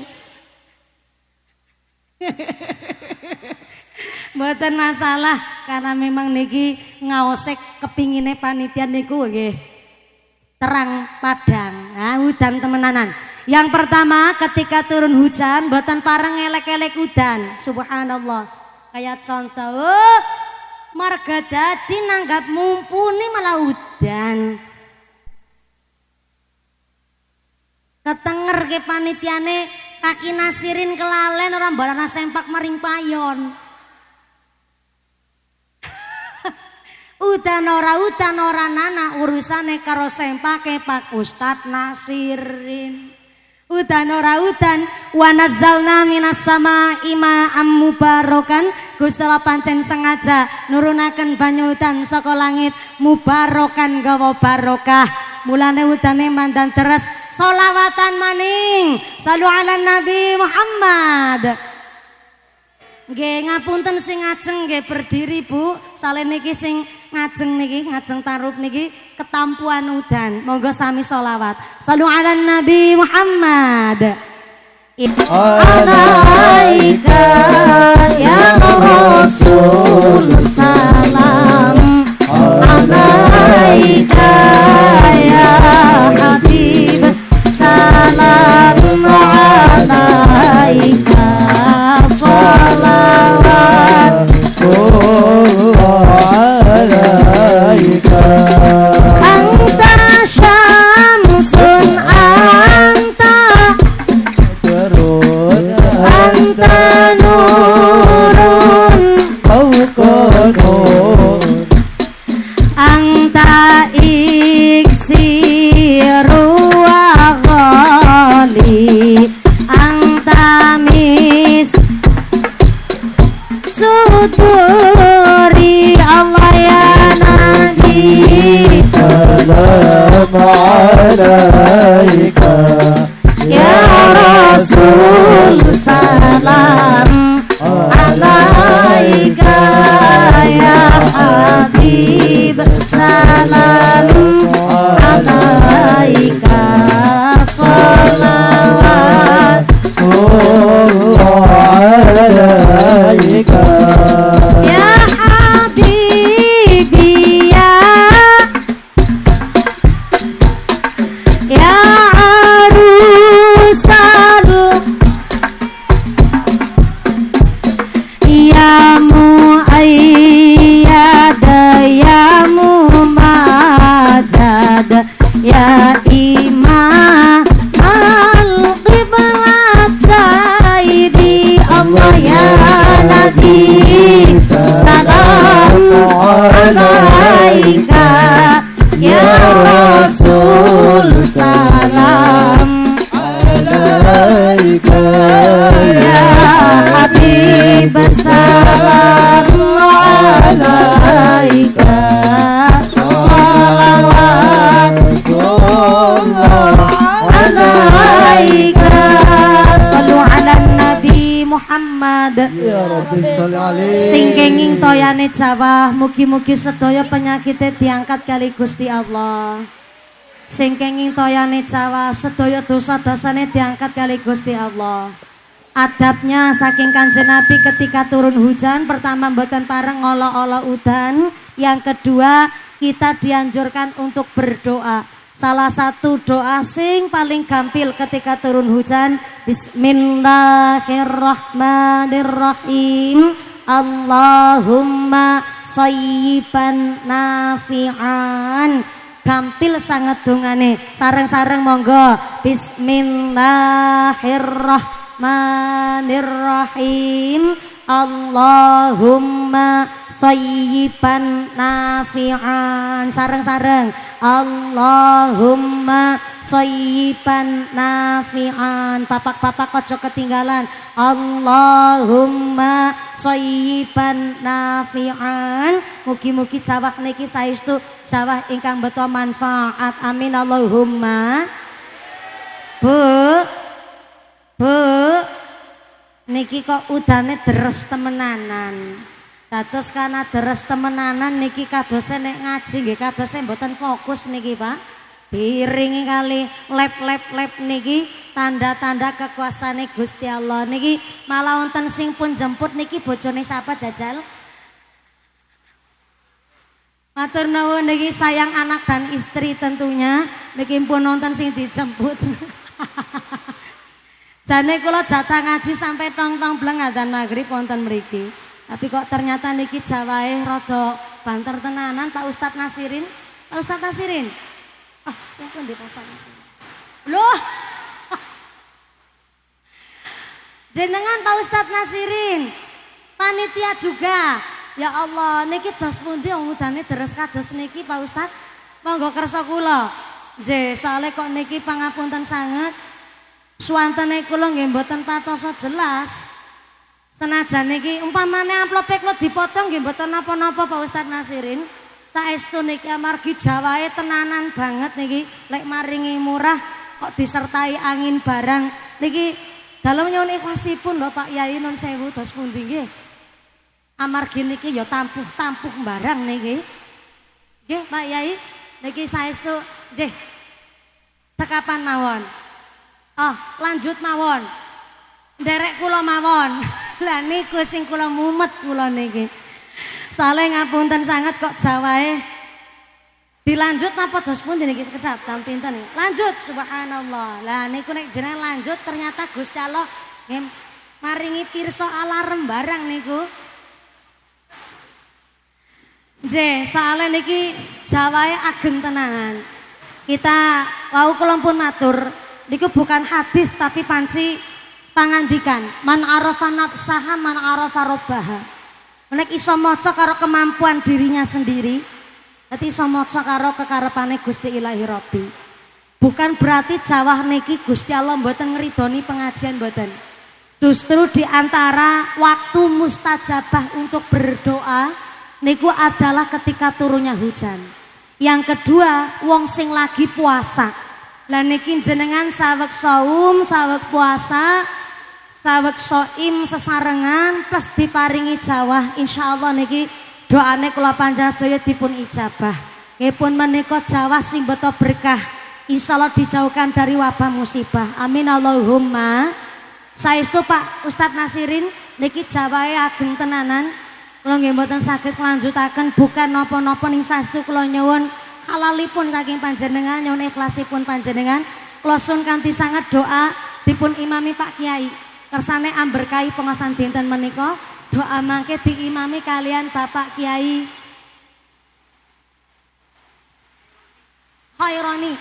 Mboten masalah karena memang niki ngaosek kepingine panitia niku nggih terang padang. Nah, udan temenanan. Yang pertama ketika turun hujan mboten pareng elek-elek udan. Subhanallah. Kayak contoh, marga dadi nanggap mumpuni malah udan. Ketenger ke panitiane kaki nasirin kelalen orang balana sempak maring payon. Udan ora nana urusane karo sempake Pak Ustad Nasirin. Udan ora udan wa nazzalna minas samaa'i ma'am mubarakan. Gusti Allah pancen sengaja nurunaken banyu udan saka langit mubarakan gawa barokah. Mulane udane mandan deres sholawatan maning salu ala Nabi Muhammad. Nggih ngapunten sing ngajeng nggih berdiri Bu. Soale niki sing ngajeng niki ngajeng tarup niki ketampuan udan. Monggo sami sholawat. Salu ala Nabi Muhammad. alaika ya Rasul salam alaika ya Habib salam alaika salawatullah alaika anta syamsun anta nurun anta iksiru wa ghali anta mis suturi Allah ya Nabi salam alaika ya Rasul salam alaika ya Habib salam alaika salawat alaika ya Habibi ya arusal ya muayyad ya mumajad ya imam al-qiblataini Allah ya Nabi salam alaika ya Rasul salam alaika ya Habib salam alaika salawatullah alaika sallu ala Nabi Muhammad Ya Rabbi sholli alaihi. sing kenging toyane Jawa mugi-mugi sedaya penyakite diangkat kali Gusti Allah. Sing kenging toyane Jawa sedaya dosa-dosane diangkat kali Gusti Allah. Adabnya saking Kanjeng Nabi ketika turun hujan, pertama mboten pareng ngolo-olo udan, yang kedua kita dianjurkan untuk berdoa. Salah satu doa sing paling gampil ketika turun hujan, Bismillahirrahmanirrahim. Allahumma shayyiban nafi'an. Gampil sangat dongane. Sareng-sareng monggo. Bismillahirrahmanirrahim. Allahumma shayyiban nafi'an. Sareng-sareng. Allahumma shayyiban nafi'an. Papak-papak ojo ketinggalan. Allahumma shayyiban nafi'an. Mugi-mugi jawah niki saestu jawah ingkang beto manfaat. Amin Allahumma. Bu niki kok udane deres temenanan. Dados karena deres temenanan niki kadose nek ngaji nggih kadose mboten fokus niki Pak. Diiringi kali lep niki tanda-tanda kekuasaane Gusti Allah. Niki malah wonten sing pun jemput niki bojone sapa jajal? Matur nuwun niki sayang anak dan istri tentunya. Niki pun nonton sing dijemput. Jane kula jatah ngaji sampai tong-tong bleng adzan maghrib wonten mriki. Tapi kok ternyata niki jawahe rada banter tenanan Pak Ustadz Nasirin. Pak Ustadz Nasirin. Ah, siapa ndek Pak Ustadz Nasirin? Loh. Jenengan Pak Ustadz Nasirin. Panitia juga. Ya Allah, niki dos pundi wong udane deres kados niki Pak Ustadz. Monggo kersa kula. Nggih, soalé kok niki pangapunten sanget. Suwantene kula nggih mboten patoso jelas. Senajan niki umpamane amplope kula dipotong nggih mboten napa-napa Pak Ustadz Nasirin. Saestu niki amargi jawahe tenanan banget niki. Lek maringi murah kok disertai angin barang. Niki dalem nyuwun ikhlasipun lho Pak Yai nun sewu dos pundi nggih. Amargi niki ya tampuh-tampuh barang niki. Nggih Pak Yai, niki saestu nggih. Cekapan mawon. Oh, lanjut mawon. Nderek kula mawon. Lah niku sing kula mumet kula niki. Saleh ngapunten sangat kok Jawae. Dilanjut napa dos pun niki sekedap jam pinten niki. Lanjut subhanallah. Lah niku nek jenengan lanjut ternyata Gusti Allah maringi pirsa alarm barang niku. Nggih, soalnya niki Jawae ageng tenanan. Kita wau kula pun matur, niku bukan hadis tapi panci pangandikan. Man arafa nafsaha man arafa robbaha. Nek iso maca karo kemampuan dirinya sendiri, berarti iso maca karo kekarepane Gusti Ilahi Rabbi. Bukan berarti Jawah niki Gusti Allah mboten ngridoni pengajian mboten. Justru diantara waktu mustajabah untuk berdoa niku adalah ketika turunnya hujan. Yang kedua, wong sing lagi puasa. Lah niki jenengan saweg saum, saweg puasa, saweg soim sesarengan plus diparingi Jawah, insyaallah niki doane kula panjenengan sedaya dipun ijabah. Nggih pun menika Jawah sing beto berkah. Insyaallah dijauhkan dari wabah musibah. Amin Allahumma. Saestu Pak Ustadz Nasirin niki Jawahe ageng tenanan. Kula nggih mboten saged nglanjutaken bukan napa-napa ning saestu kula nyuwun halalipun saking panjenengan nyuwun ikhlasipun panjenengan. Kula sun kanthi sangat doa dipun imami Pak Kiai. Kersane amberkahi pengasan dinten menika doa mangke diimami kalian Bapak Kiai Khaironi.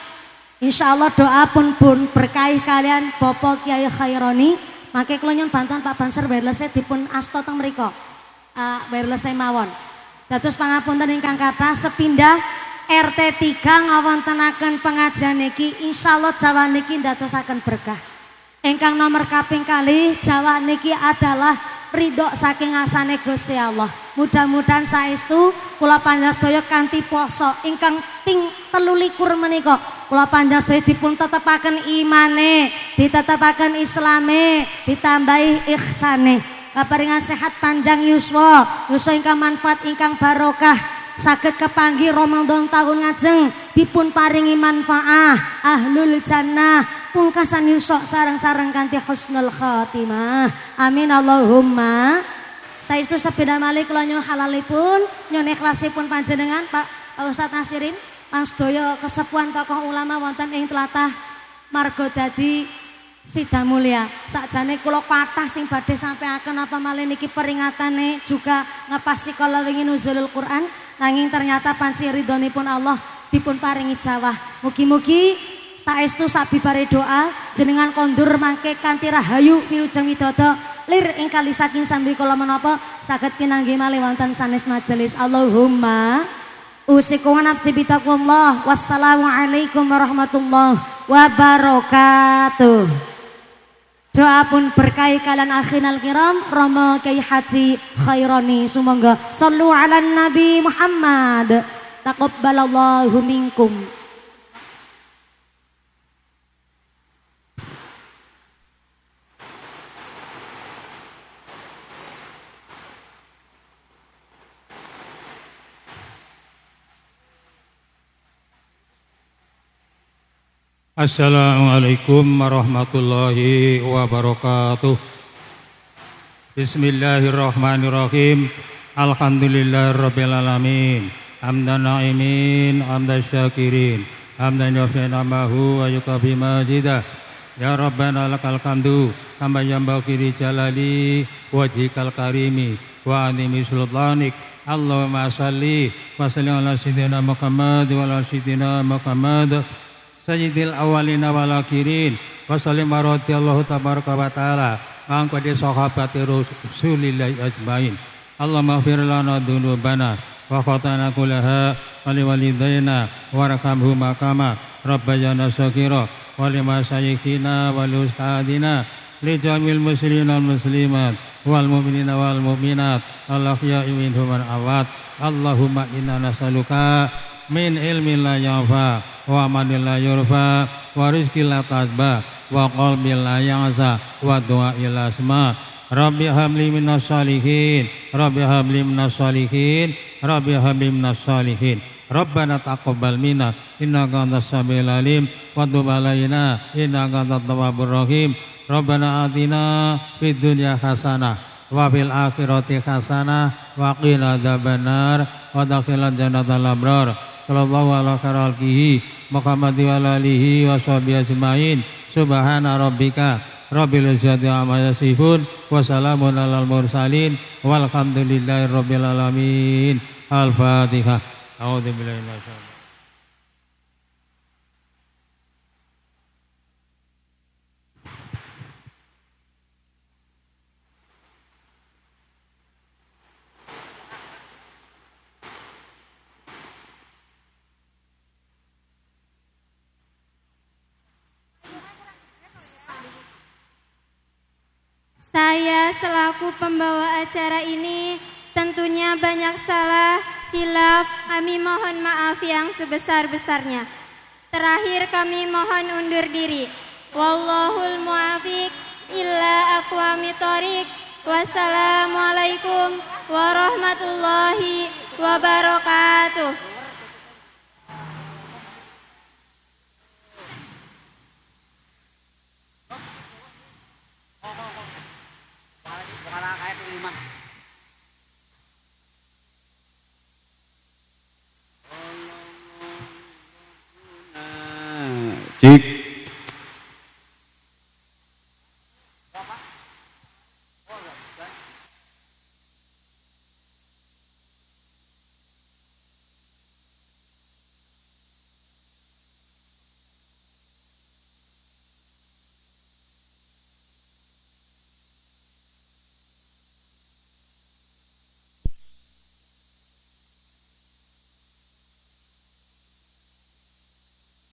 Insyaallah doa pun berkahi kalian Bapak Kiai Khaironi. Mangke kula nyuwun bantuan Pak Banser wireless dipun asta teng mriku. Wireless mawon. Dados pangapunten ingkang kathah sepindah RT 3 ngawontenaken pengajian niki insyaallah Jawa niki ndadosaken berkah. Ingkang nomor kaping kalih Jawa niki adalah ridho saking ngasane Gusti Allah. Mudah-mudahan saestu kula panjenengan sedaya kanthi poso ingkang ping 23 menika kula panjenengan sedaya dipun tetepaken imane, ditetepaken islame, ditambahi ihsane. Kaparingan sehat panjang yuswa ingkang manfaat ingkang barokah saged kepanggih Ramadan tahun ngajeng dipun paringi manfaat ahlul jannah pungkasan yuswa sareng-sareng kanthi husnul khotimah. Amin Allahumma. Saestu sepeda malih kula nyuwun halalipun nyuwun ikhlasipun panjenengan Pak Ustadz Nasirin lan sedaya kesepuhan tokoh ulama wonten ing tlatah Margodadi Sidang Mulia. Sakjane kula kathah sing badhe sampeaken apa malih niki peringatane juga ngepasi kala wingi nuzulul Quran nanging ternyata panci ridhonipun Allah dipun paringi Jawah. Mugi-mugi saestu sabibare doa jenengan kondur mangke kanthi rahayu wilujeng widodo lir ing kali saking sambi kala menapa saged pinanggih malih wonten sanes majelis. Allahumma usikum nafsi bitaqwallah. Wassalamualaikum warahmatullahi wabarakatuh. Doa pun berkahi kalian akhinal kiram Romo Kiai Haji Khaironi sumangga sallu ala Nabi Muhammad taqabbalallahu minkum. Assalamualaikum warahmatullahi wabarakatuh. Bismillahirrahmanirrahim. Alhamdulillahirabbil alamin. Hamdan na'imin, hamdan syakirin, hamdan yafina mahu wa yukafi majidah. Ya Rabbana lakal hamdu kama yanbaghi li jalali wajhikal karimi wa animi sultanik. Allahumma salli wa sallim ala sayyidina Muhammad wa ala sayyidina Muhammad sayyidil awalina wal akhirin wa sallim radhiyallahu tabaraka wa taala an qadi sahabati rasulillahi ajmain. Allahumma ighfir lana dzunubana wa khatana kullaha wa li walidayna warhamhuma kama rabbayana shaghira wa li masyayikhina wa li ustadina li jamil muslimin wal muslimat wal mu'minina wal mu'minat al ahya'i minhum wal amwat. Allahumma inna nas'aluka min ilmin la yanfa wa amalin la yurfa wa rizqin la tadba wa qalbin la ya'za wa du'ain la asma. Rabbi habli minas salihin, Rabbi habli minas salihin, Rabbi habli minas salihin. Rabbana taqabbal minna innaka antas samiul alim wa tub alaina innaka antat tawwabur rahim. Rabbana atina fid dunya hasanah wa fil akhirati hasanah wa qina adzabannar wa adkhilna jannatal abrar. Sallallahu ala khalqihi Muhammad wa alihi wa sahbihi ajmain. Subhana rabbika rabbil izzati amma yasifun wa salamun alal mursalin walhamdulillahi rabbil alamin. Al-Fatihah. A'udzu billahi minasy syaitonir rajim. Saya selaku pembawa acara ini tentunya banyak salah, hilaf, kami mohon maaf yang sebesar-besarnya. Terakhir kami mohon undur diri. Wallahul muwaffiq illa aqwamit thoriq. Wassalamualaikum warahmatullahi wabarakatuh. Cik